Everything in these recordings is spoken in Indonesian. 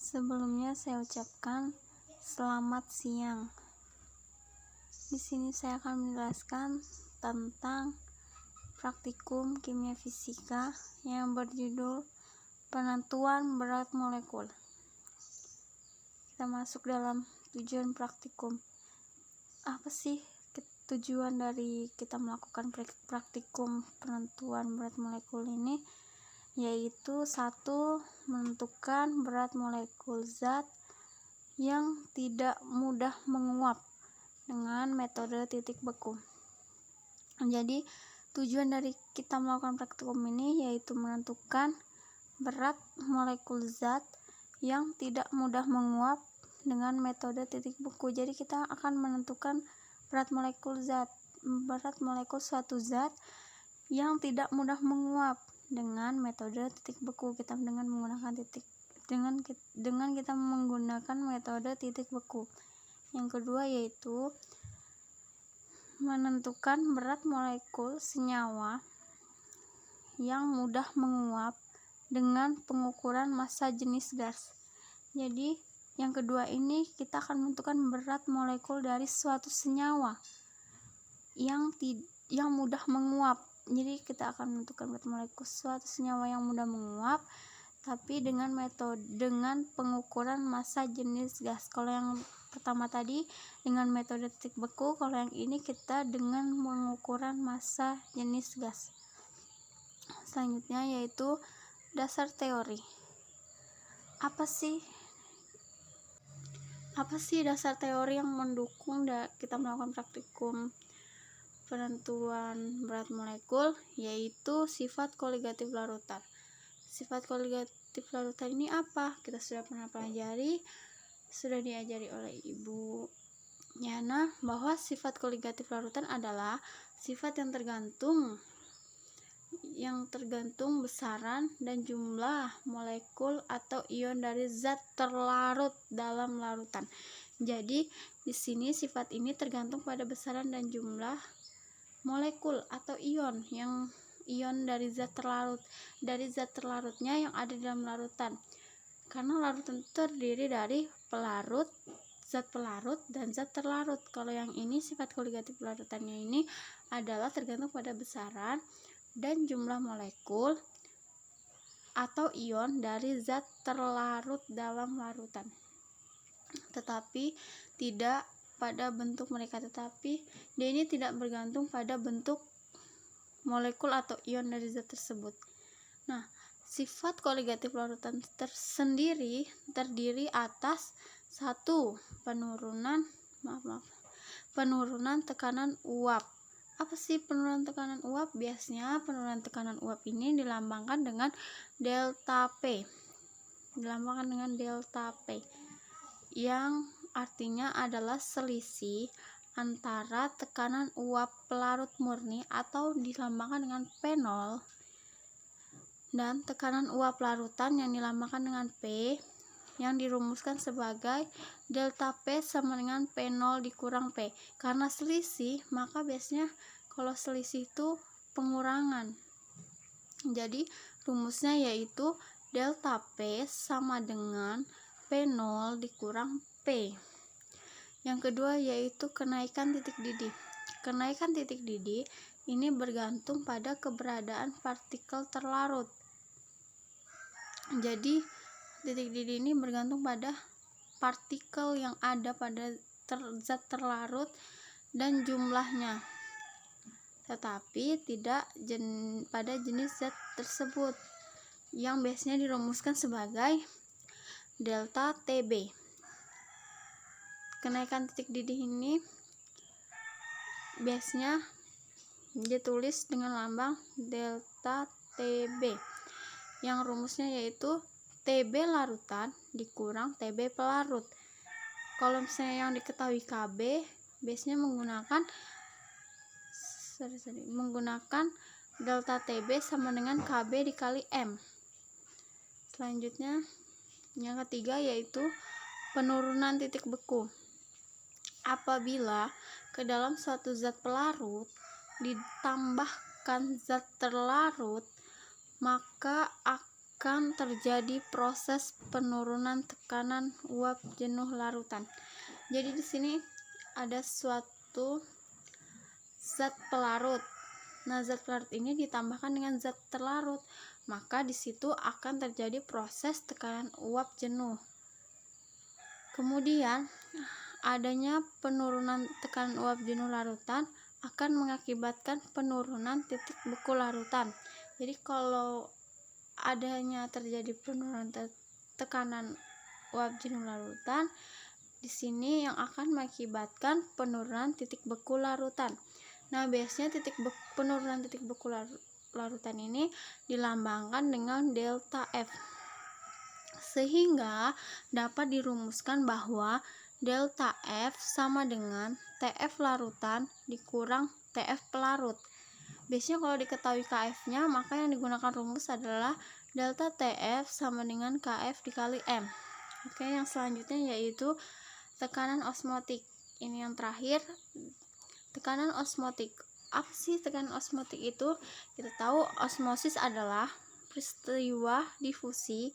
Sebelumnya saya ucapkan selamat siang. Di sini saya akan menjelaskan tentang praktikum kimia fisika yang berjudul penentuan berat molekul. Kita masuk dalam tujuan praktikum. Apa sih tujuan dari kita melakukan praktikum penentuan berat molekul ini? Yaitu satu, menentukan berat molekul zat yang tidak mudah menguap dengan metode titik beku. Jadi tujuan dari kita melakukan praktikum ini yaitu menentukan berat molekul zat yang tidak mudah menguap dengan metode titik beku. Jadi kita akan menentukan berat molekul suatu zat yang tidak mudah menguap dengan metode titik beku. Kita dengan kita menggunakan metode titik beku. Yang kedua yaitu menentukan berat molekul senyawa yang mudah menguap dengan pengukuran massa jenis gas. Jadi yang kedua ini kita akan menentukan berat molekul dari suatu senyawa yang mudah menguap. Jadi kita akan menentukan berat molekul suatu senyawa yang mudah menguap, tapi dengan pengukuran massa jenis gas. Kalau yang pertama tadi dengan metode titik beku, kalau yang ini kita dengan pengukuran massa jenis gas. Selanjutnya yaitu dasar teori. Apa sih dasar teori yang mendukung kita melakukan praktikum penentuan berat molekul? Yaitu sifat koligatif larutan. Sifat koligatif larutan ini apa? Kita sudah pernah pelajari, sudah diajari oleh Ibu Yana, bahwa sifat koligatif larutan adalah sifat yang tergantung besaran dan jumlah molekul atau ion dari zat terlarut dalam larutan. Jadi di sini sifat ini tergantung pada besaran dan jumlah molekul atau ion dari zat terlarutnya yang ada di dalam larutan. Karena larutan terdiri dari zat pelarut dan zat terlarut. Kalau yang ini sifat koligatif larutannya ini adalah tergantung pada besaran dan jumlah molekul atau ion dari zat terlarut dalam larutan. Tetapi tidak pada bentuk mereka, tetapi dia ini tidak bergantung pada bentuk molekul atau ion dari zat tersebut. Nah, sifat koligatif larutan tersendiri terdiri atas satu, penurunan tekanan uap. Apa sih penurunan tekanan uap? Biasanya penurunan tekanan uap ini dilambangkan dengan delta P. Yang artinya adalah selisih antara tekanan uap pelarut murni atau dilambangkan dengan P0 dan tekanan uap larutan yang dilambangkan dengan P, yang dirumuskan sebagai delta P sama dengan P0 dikurang P. Karena selisih, maka biasanya kalau selisih itu pengurangan. Jadi rumusnya yaitu delta P sama dengan P0 dikurang P. Yang kedua yaitu kenaikan titik didih. Kenaikan titik didih ini bergantung pada keberadaan partikel terlarut. Jadi titik didih ini bergantung pada partikel yang ada pada zat terlarut dan jumlahnya, tetapi tidak pada jenis zat tersebut, yang biasanya dirumuskan sebagai delta TB. Kenaikan titik didih ini biasanya ditulis dengan lambang delta TB, yang rumusnya yaitu TB larutan dikurang TB pelarut. Kalau misalnya yang diketahui KB, biasanya menggunakan delta TB sama dengan KB dikali M. Selanjutnya yang ketiga yaitu penurunan titik beku. Apabila ke dalam suatu zat pelarut ditambahkan zat terlarut, maka akan terjadi proses penurunan tekanan uap jenuh larutan. Jadi di sini ada suatu zat pelarut. Nah, zat pelarut ini ditambahkan dengan zat terlarut, maka di situ akan terjadi proses tekanan uap jenuh. Kemudian, adanya penurunan tekanan uap jenuh larutan akan mengakibatkan penurunan titik beku larutan. Jadi kalau adanya terjadi penurunan tekanan uap jenuh larutan, di sini yang akan mengakibatkan penurunan titik beku larutan. Nah, biasanya penurunan titik beku larutan ini dilambangkan dengan delta F. Sehingga dapat dirumuskan bahwa delta F sama dengan TF larutan dikurang TF pelarut. Biasanya kalau diketahui KF-nya, maka yang digunakan rumus adalah delta TF sama dengan KF dikali M. Oke, yang selanjutnya yaitu tekanan osmotik. Ini yang terakhir, tekanan osmotik. Apa sih tekanan osmotik itu? Kita tahu osmosis adalah peristiwa difusi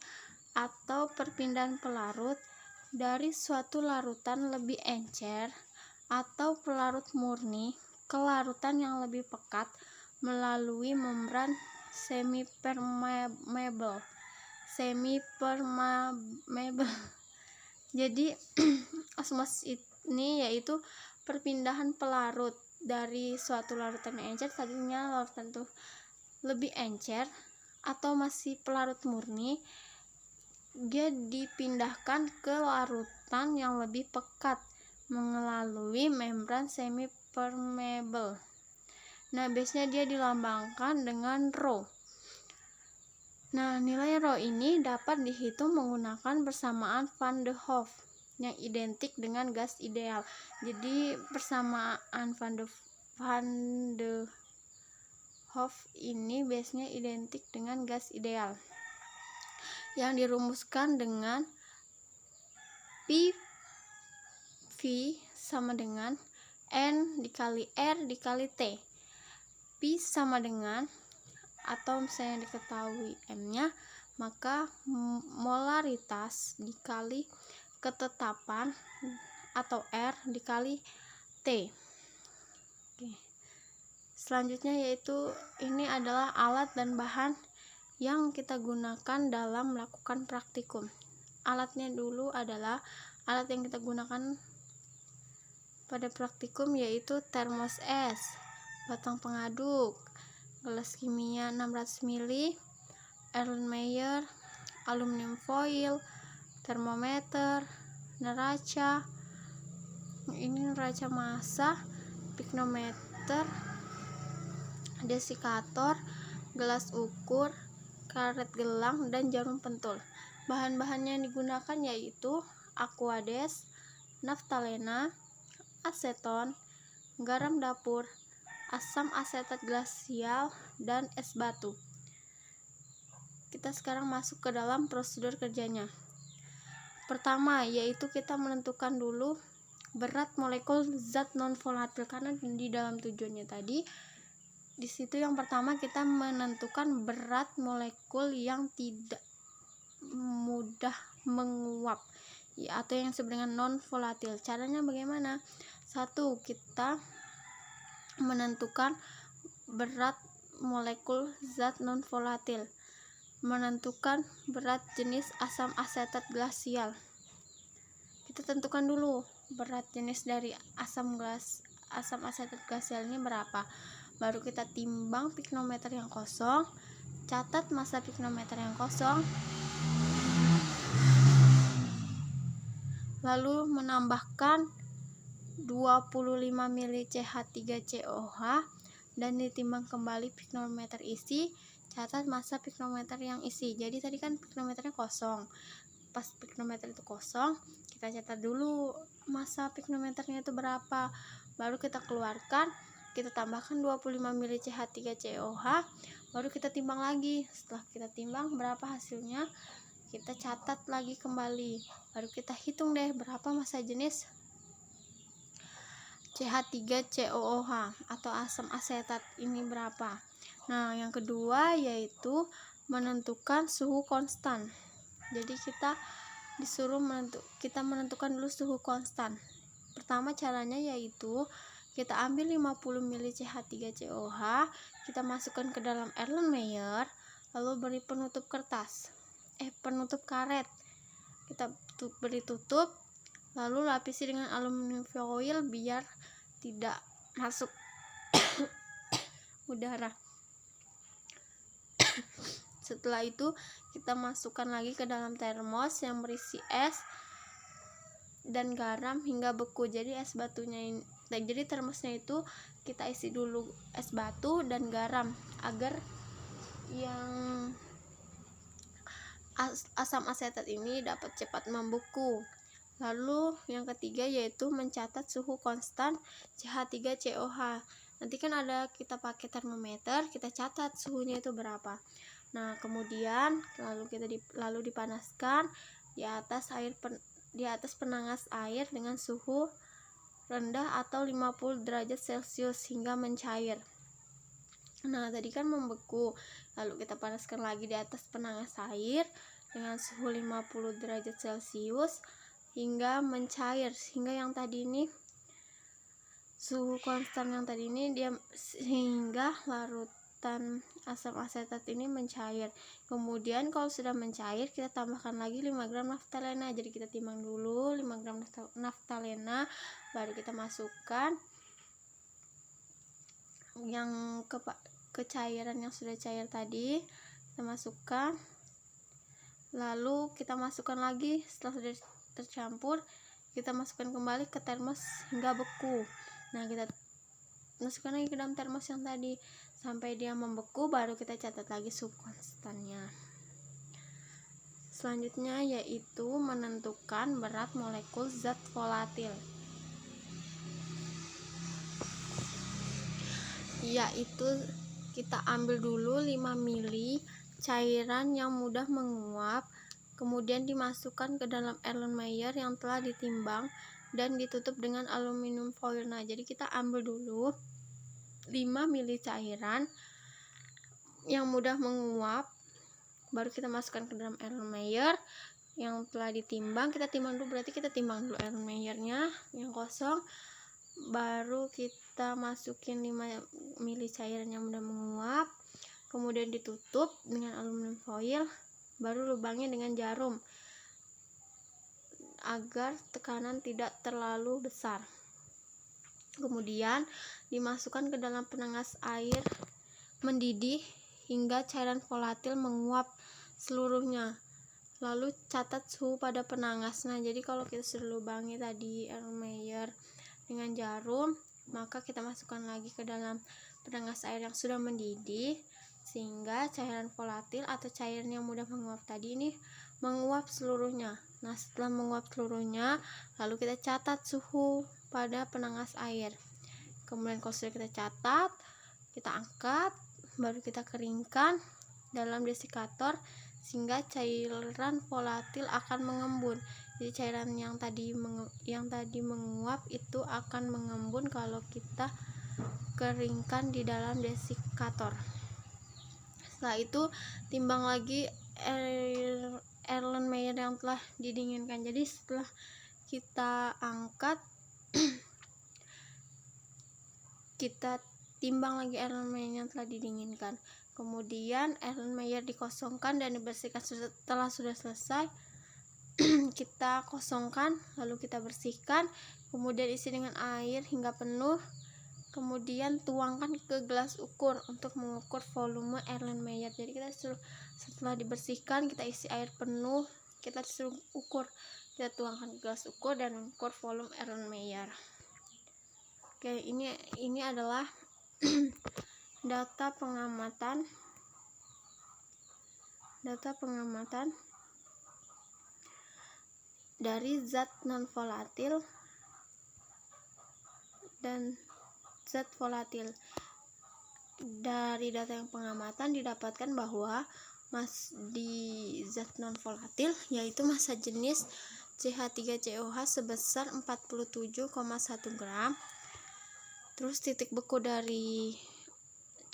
atau perpindahan pelarut dari suatu larutan lebih encer atau pelarut murni ke larutan yang lebih pekat melalui membran semi-permeable. Jadi osmosis ini yaitu perpindahan pelarut dari suatu larutan yang encer, tadinya larutan itu lebih encer atau masih pelarut murni, dia dipindahkan ke larutan yang lebih pekat melalui membran semi-permeable. Nah, biasanya dia dilambangkan dengan rho. Nah, nilai rho ini dapat dihitung menggunakan persamaan Van de Hoff yang identik dengan gas ideal. Jadi, persamaan Van de Hoff ini biasanya identik dengan gas ideal, yang dirumuskan dengan PV sama dengan N dikali R dikali T. P sama dengan, atau misalnya diketahui M-nya, maka molaritas dikali ketetapan atau R dikali T. Oke. Selanjutnya yaitu ini adalah alat dan bahan yang kita gunakan dalam melakukan praktikum. Alatnya dulu adalah alat yang kita gunakan pada praktikum yaitu termos es, batang pengaduk, gelas kimia 600 ml, Erlenmeyer, aluminium foil, termometer, neraca, ini neraca massa, piknometer, desikator, gelas ukur, karet gelang, dan jarum pentul. Bahan-bahannya yang digunakan yaitu aquades, naftalena, aseton, garam dapur, asam asetat glasial, dan es batu. Kita sekarang masuk ke dalam prosedur kerjanya. Pertama, yaitu kita menentukan dulu berat molekul zat non volatil, karena di dalam tujuannya tadi di situ yang pertama kita menentukan berat molekul yang tidak mudah menguap ya, atau yang disebut dengan non volatil. Caranya bagaimana? Satu, kita menentukan berat molekul zat non volatil, menentukan berat jenis asam asetat glasial. Kita tentukan dulu berat jenis dari asam asetat glasial ini berapa. Baru kita timbang piknometer yang kosong, catat massa piknometer yang kosong, lalu menambahkan 25 ml CH3COH dan ditimbang kembali piknometer isi, catat massa piknometer yang isi. Jadi tadi kan piknometernya kosong, pas piknometer itu kosong kita catat dulu massa piknometernya itu berapa, baru kita keluarkan, kita tambahkan 25 ml CH3COH, baru kita timbang lagi. Setelah kita timbang berapa hasilnya, kita catat lagi kembali, baru kita hitung deh berapa massa jenis CH3COOH atau asam asetat ini berapa. Nah, yang kedua yaitu menentukan suhu konstan. Jadi kita disuruh menentukan dulu suhu konstan. Pertama caranya yaitu kita ambil 50 ml CH3COH, kita masukkan ke dalam Erlenmeyer, lalu beri penutup karet. Kita beri tutup, lalu lapisi dengan aluminium foil biar tidak masuk udara. Setelah itu kita masukkan lagi ke dalam termos yang berisi es dan garam hingga beku. Jadi termosnya itu kita isi dulu es batu dan garam agar yang asam asetat ini dapat cepat membeku. Lalu yang ketiga yaitu mencatat suhu konstan CH3COH. Nanti kan ada kita pakai termometer, kita catat suhunya itu berapa. Nah, kemudian lalu dipanaskan di atas penangas air dengan suhu rendah atau 50 derajat Celcius hingga mencair. Nah, tadi kan membeku. Lalu kita panaskan lagi di atas penangas air dengan suhu 50 derajat Celcius hingga mencair. Sehingga yang tadi ini suhu konstan yang tadi ini sehingga larutan asam asetat ini mencair. Kemudian kalau sudah mencair, kita tambahkan lagi 5 gram naftalena. Jadi kita timbang dulu 5 gram naftalena, baru kita masukkan yang ke cairan yang sudah cair tadi, kita masukkan. Lalu kita masukkan lagi, setelah sudah tercampur, kita masukkan kembali ke termos hingga beku. Nah, kita masukkan lagi ke dalam termos yang tadi sampai dia membeku, baru kita catat lagi suhu konstannya. Selanjutnya yaitu menentukan berat molekul zat volatil, yaitu kita ambil dulu 5 ml cairan yang mudah menguap, kemudian dimasukkan ke dalam Erlenmeyer yang telah ditimbang dan ditutup dengan aluminium foil. Nah, jadi kita ambil dulu 5 ml cairan yang mudah menguap, baru kita masukkan ke dalam Erlenmeyer yang telah ditimbang. Kita timbang dulu, berarti kita timbang dulu Erlenmeyernya yang kosong, baru kita masukin 5 ml cairan yang mudah menguap, kemudian ditutup dengan aluminium foil, baru lubangi dengan jarum agar tekanan tidak terlalu besar. Kemudian dimasukkan ke dalam penangas air mendidih hingga cairan volatil menguap seluruhnya. Lalu catat suhu pada penangas. Nah, jadi kalau kita sudah lubangi tadi Erlenmeyer dengan jarum, maka kita masukkan lagi ke dalam penangas air yang sudah mendidih sehingga cairan volatil atau cairan yang mudah menguap tadi ini menguap seluruhnya. Nah, setelah menguap seluruhnya, lalu kita catat suhu pada penangas air. Kemudian kalau sudah kita catat, kita angkat, baru kita keringkan dalam desikator sehingga cairan volatil akan mengembun. Jadi cairan yang tadi menguap itu akan mengembun kalau kita keringkan di dalam desikator. Setelah itu timbang lagi Erlenmeyer yang telah didinginkan. Jadi setelah kita angkat kita timbang lagi Erlenmeyer yang telah didinginkan. Kemudian Erlenmeyer dikosongkan dan dibersihkan. Setelah sudah selesai, kita kosongkan, lalu kita bersihkan, kemudian isi dengan air hingga penuh, kemudian tuangkan ke gelas ukur untuk mengukur volume Erlenmeyer. Jadi kita setelah dibersihkan, kita isi air penuh, kita suruh ukur, kita tuangkan ke gelas ukur dan mengukur volume Erlenmeyer. Oke, ini adalah data pengamatan dari zat non volatil dan zat volatil. Dari data yang pengamatan didapatkan bahwa di zat non volatil yaitu massa jenis CH3COH sebesar 47,1 gram. Terus titik beku dari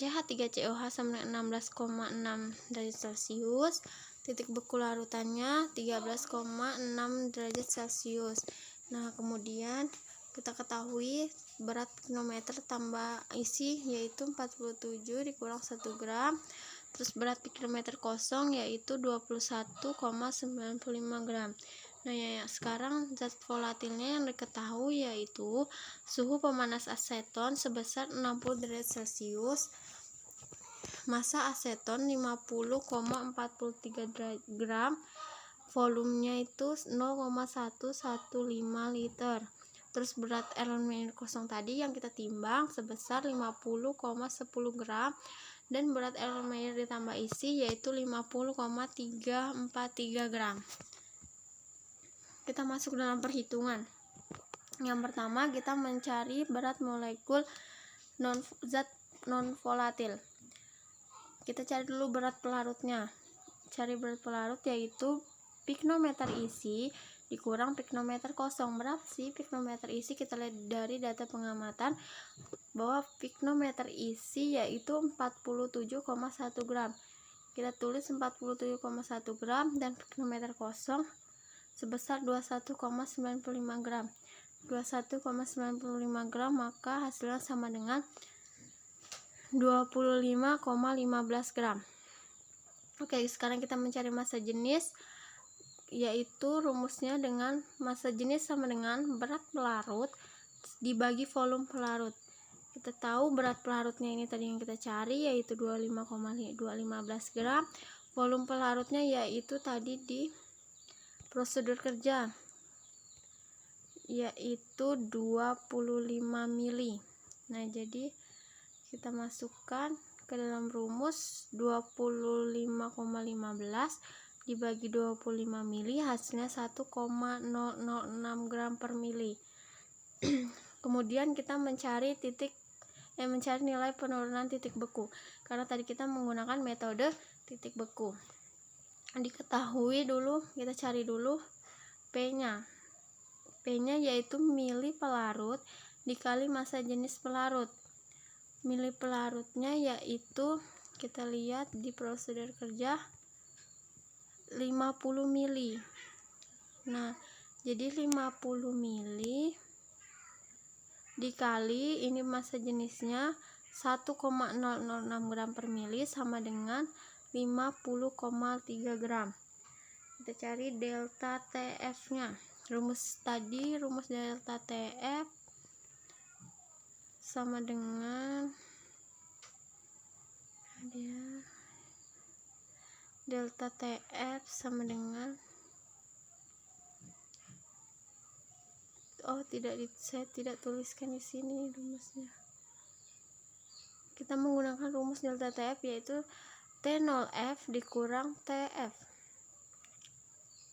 CH3COH sama dengan 16,6 derajat Celcius. Titik beku larutannya 13,6 derajat Celcius. Nah, kemudian kita ketahui berat piknometer tambah isi yaitu 47 dikurang 1 gram. Terus berat piknometer kosong yaitu 21,95 gram. Nah, ya, sekarang zat volatilnya yang diketahui yaitu suhu pemanas aseton sebesar 60 derajat Celcius, massa aseton 50,43 gram, volumenya itu 0,115 liter. Terus berat elemen kosong tadi yang kita timbang sebesar 50,10 gram, dan berat elemen ditambah isi yaitu 50,343 gram. Kita masuk dalam perhitungan. Yang pertama, kita mencari berat molekul zat non volatil. Kita cari dulu berat pelarutnya. Cari berat pelarut yaitu piknometer isi dikurang piknometer kosong. Berapa sih piknometer isi? Kita lihat dari data pengamatan bahwa piknometer isi yaitu 47,1 gram. Kita tulis 47,1 gram dan piknometer kosong sebesar 21,95 gram. 21,95 gram, maka hasilnya sama dengan 25,15 gram. Oke, sekarang kita mencari massa jenis, yaitu rumusnya dengan massa jenis sama dengan berat pelarut dibagi volume pelarut. Kita tahu berat pelarutnya ini tadi yang kita cari yaitu 25,215 gram. Volume pelarutnya yaitu tadi di prosedur kerja yaitu 25 mili. Nah, jadi kita masukkan ke dalam rumus 25,15 dibagi 25 mili, hasilnya 1,006 gram per mili. Kemudian kita mencari mencari nilai penurunan titik beku, karena tadi kita menggunakan metode titik beku. Diketahui dulu, kita cari dulu P-nya. P-nya yaitu mili pelarut dikali massa jenis pelarut. Mili pelarutnya yaitu, kita lihat di prosedur kerja, 50 mili. Nah, jadi 50 mili dikali ini massa jenisnya 1,006 gram per mili sama dengan 50,3 gram. Kita cari delta TF nya. Rumus delta TF sama dengan delta TF sama dengan saya tidak tuliskan di sini rumusnya. Kita menggunakan rumus delta TF yaitu T0F dikurang TF.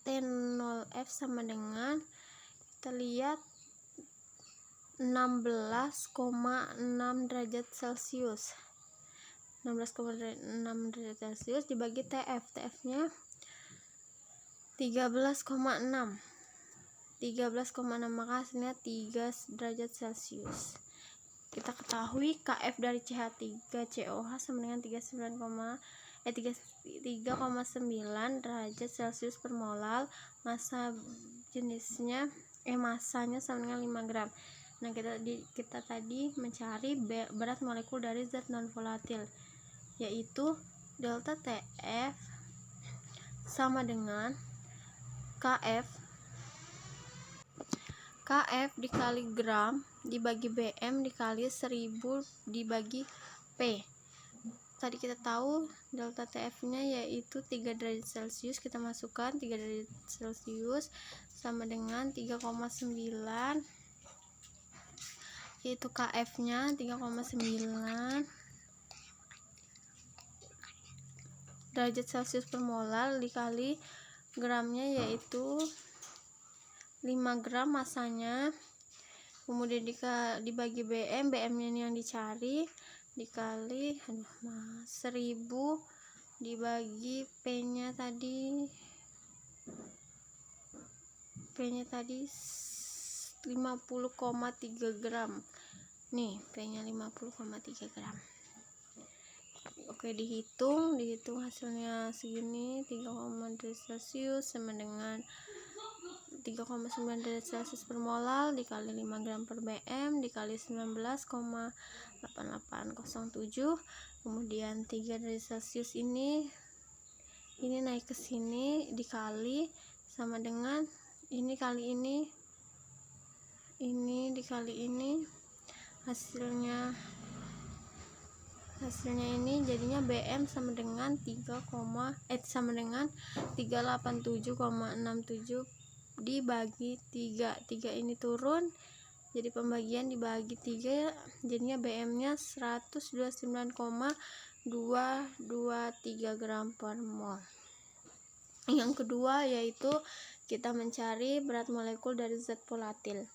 T0F sama dengan, kita lihat, 16,6 derajat Celcius. 16,6 derajat Celcius dibagi TF. TF-nya 13,6. 13,6, maka hasilnya 3 derajat Celcius. Kita ketahui KF dari CH3COH sama dengan 3,9 derajat Celcius per molal. Massanya sama dengan 5 gram. Nah, kita tadi mencari berat molekul dari zat non volatil, yaitu delta TF sama dengan KF dikali gram dibagi BM dikali 1000 dibagi P. Tadi kita tahu delta TF-nya yaitu 3 derajat Celcius. Kita masukkan 3 derajat Celcius sama dengan 3,9, yaitu KF-nya 3,9 derajat Celcius per molar dikali gramnya yaitu 5 gram masanya, kemudian dibagi BM nya yang dicari dikali 1000 dibagi P-nya tadi 50,3 gram. Nih, P-nya 50,3 gram. Oke, dihitung hasilnya segini, 3, derajat Celcius sama dengan 3,9 derajat Celcius per molal dikali 5 gram per BM dikali 19,8807. Kemudian 3 derajat Celcius ini naik ke sini dikali sama dengan ini kali ini dikali ini, hasilnya ini jadinya BM sama dengan 387,67 dibagi 3 ini turun, jadi pembagian dibagi 3 jadinya BM nya 129,223 gram per mol. Yang kedua yaitu kita mencari berat molekul dari zat volatil.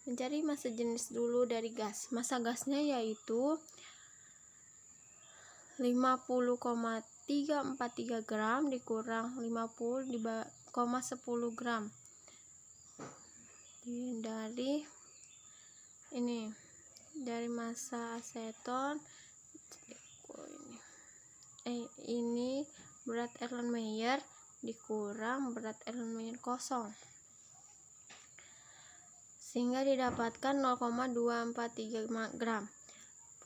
Mencari massa jenis dulu dari gas. Massa gasnya yaitu 50,343 gram dikurang 50,10 gram dari massa aseton. Ini berat Erlenmeyer dikurang berat Erlenmeyer kosong, sehingga didapatkan 0,243 gram.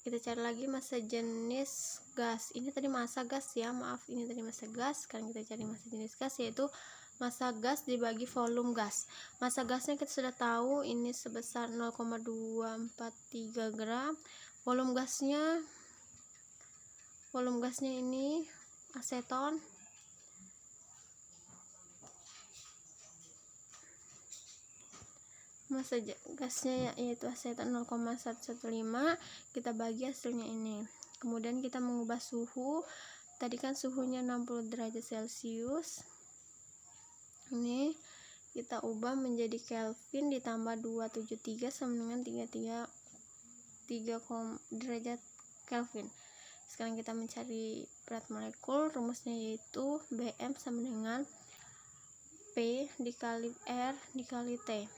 Kita cari lagi massa jenis gas. Ini tadi massa gas ya, maaf, ini tadi massa gas. Sekarang kita cari massa jenis gas, yaitu massa gas dibagi volume gas. Massa gasnya kita sudah tahu, ini sebesar 0,243 gram. Volume gasnya ini aseton. Massa gasnya yaitu aseton 0,115, kita bagi hasilnya ini. Kemudian kita mengubah suhu. Tadi kan suhunya 60 derajat Celcius. Ini kita ubah menjadi Kelvin ditambah 273 sama dengan 3 derajat Kelvin. Sekarang kita mencari berat molekul. Rumusnya yaitu BM sama dengan P dikali R dikali T.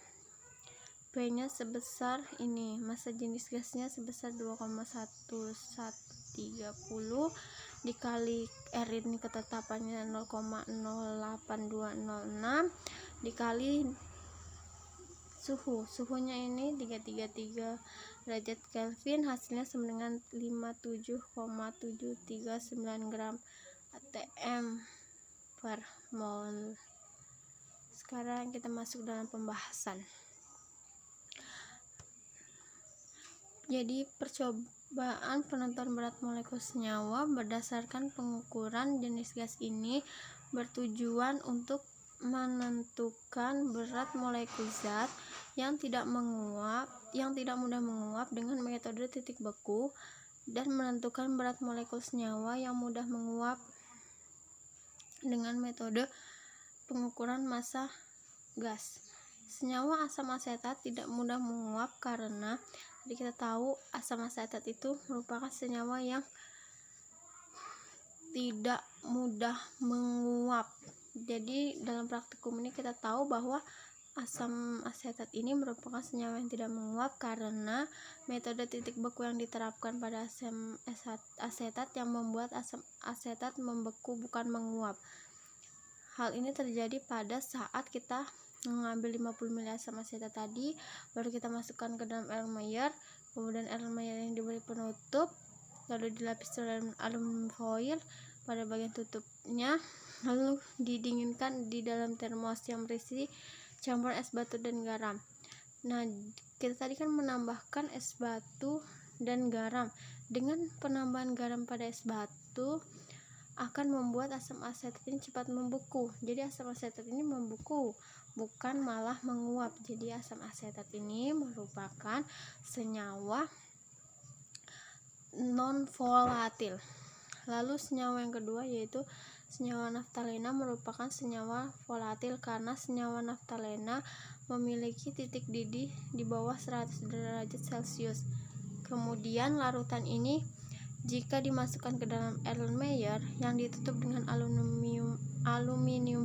P nya sebesar ini, massa jenis gasnya sebesar 2,1130 dikali R ini ketetapannya 0,08206 dikali suhunya ini 333 derajat Kelvin, hasilnya sama dengan 57,739 gram atm per mol. Sekarang kita masuk dalam pembahasan. Jadi percobaan penentuan berat molekul senyawa berdasarkan pengukuran jenis gas ini bertujuan untuk menentukan berat molekul zat yang tidak mudah menguap dengan metode titik beku, dan menentukan berat molekul senyawa yang mudah menguap dengan metode pengukuran massa gas. Senyawa asam asetat tidak mudah menguap karena jadi kita tahu asam asetat itu merupakan senyawa yang tidak mudah menguap. Jadi dalam praktikum ini kita tahu bahwa asam asetat ini merupakan senyawa yang tidak menguap karena metode titik beku yang diterapkan pada asam asetat yang membuat asam asetat membeku bukan menguap. Hal ini terjadi pada saat kita mengambil 50 ml asam asetat tadi, baru kita masukkan ke dalam Erlenmeyer, kemudian Erlenmeyer yang diberi penutup, lalu dilapis dengan aluminium foil pada bagian tutupnya, lalu didinginkan di dalam termos yang berisi campuran es batu dan garam. Nah, kita tadi kan menambahkan es batu dan garam. Dengan penambahan garam pada es batu akan membuat asam asetat ini cepat membeku. Jadi asam asetat ini membeku, bukan malah menguap. Jadi asam asetat ini merupakan senyawa non volatil. Lalu senyawa yang kedua yaitu senyawa naftalena merupakan senyawa volatil karena senyawa naftalena memiliki titik didih di bawah 100 derajat Celcius. Kemudian larutan ini jika dimasukkan ke dalam Erlenmeyer yang ditutup dengan aluminium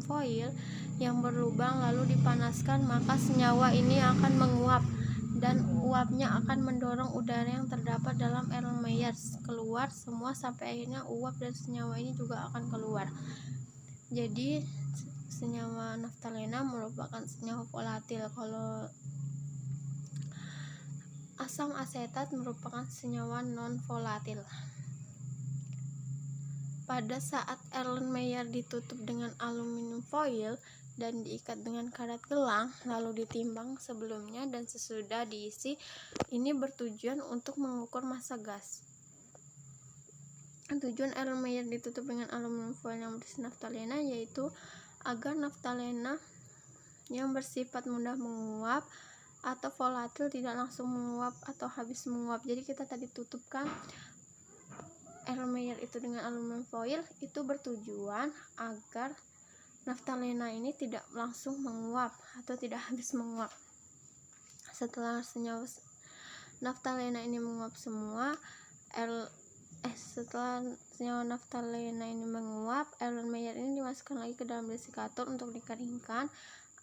foil yang berlubang lalu dipanaskan, maka senyawa ini akan menguap dan uapnya akan mendorong udara yang terdapat dalam Erlenmeyer keluar semua sampai akhirnya uap dan senyawa ini juga akan keluar. Jadi senyawa naftalena merupakan senyawa volatil, kalau asam asetat merupakan senyawa non volatil. Pada saat Erlenmeyer ditutup dengan aluminium foil dan diikat dengan karet gelang, lalu ditimbang sebelumnya dan sesudah diisi, ini bertujuan untuk mengukur massa gas. Tujuan Erlenmeyer ditutup dengan aluminium foil yang berisi naftalena yaitu agar naftalena yang bersifat mudah menguap atau volatil tidak langsung menguap atau habis menguap. Jadi kita tadi tutupkan Erlenmeyer itu dengan aluminium foil, itu bertujuan agar naftalena ini tidak langsung menguap atau tidak habis menguap. Setelah senyawa naftalena ini menguap semua, setelah senyawa naftalena ini menguap, Erlenmeyer ini dimasukkan lagi ke dalam desikator untuk dikeringkan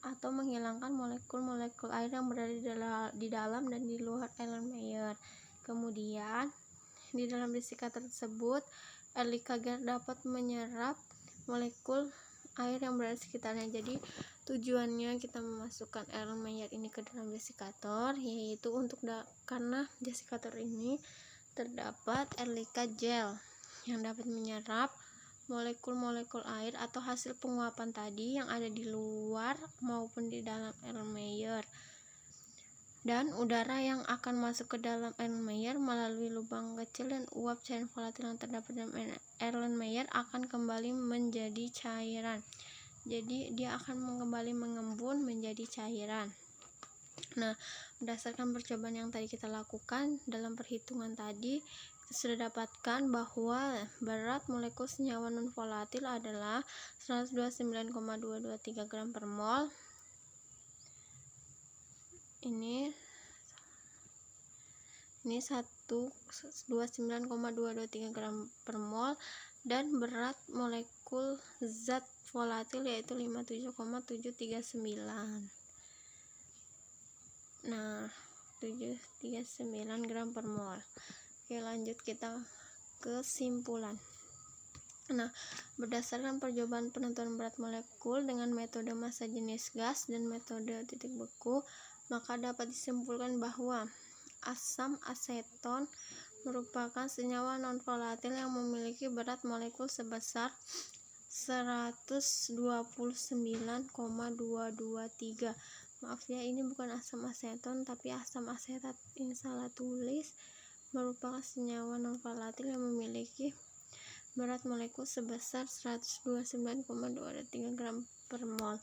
atau menghilangkan molekul-molekul air yang berada di dalam dan di luar Erlenmeyer. Kemudian di dalam desikator tersebut, Ehrlichia dapat menyerap molekul air yang berada di sekitarnya. Jadi tujuannya kita memasukkan Erlenmeyer ini ke dalam desikator yaitu untuk karena desikator ini terdapat Ehrlichia gel yang dapat menyerap molekul-molekul air atau hasil penguapan tadi yang ada di luar maupun di dalam Erlenmeyer. Dan udara yang akan masuk ke dalam Erlenmeyer melalui lubang kecil dan uap cairan volatil yang terdapat dalam Erlenmeyer akan kembali menjadi cairan. Jadi dia akan kembali mengembun menjadi cairan. Nah, berdasarkan percobaan yang tadi kita lakukan dalam perhitungan tadi, kita sudah dapatkan bahwa berat molekul senyawa non volatil adalah 129,223 gram per mol. Ini 129,223 gram per mol, dan berat molekul zat volatil yaitu 57,739. Nah, 739 gram per mol. Oke, lanjut kita ke kesimpulan. Nah, berdasarkan percobaan penentuan berat molekul dengan metode massa jenis gas dan metode titik beku, maka dapat disimpulkan bahwa asam aseton merupakan senyawa non-volatil yang memiliki berat molekul sebesar 129,223. Maaf ya, ini bukan asam aseton tapi asam asetat. Ini salah tulis. Merupakan senyawa non-volatil yang memiliki berat molekul sebesar 129,223 gram per mol.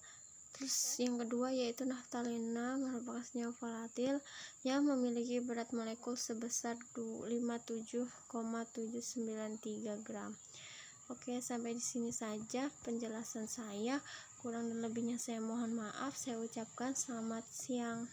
Terus yang kedua yaitu naftalena merupakan senyawa volatil yang memiliki berat molekul sebesar 57,793 gram. Oke, sampai di sini saja penjelasan saya. Kurang dan lebihnya saya mohon maaf. Saya ucapkan selamat siang.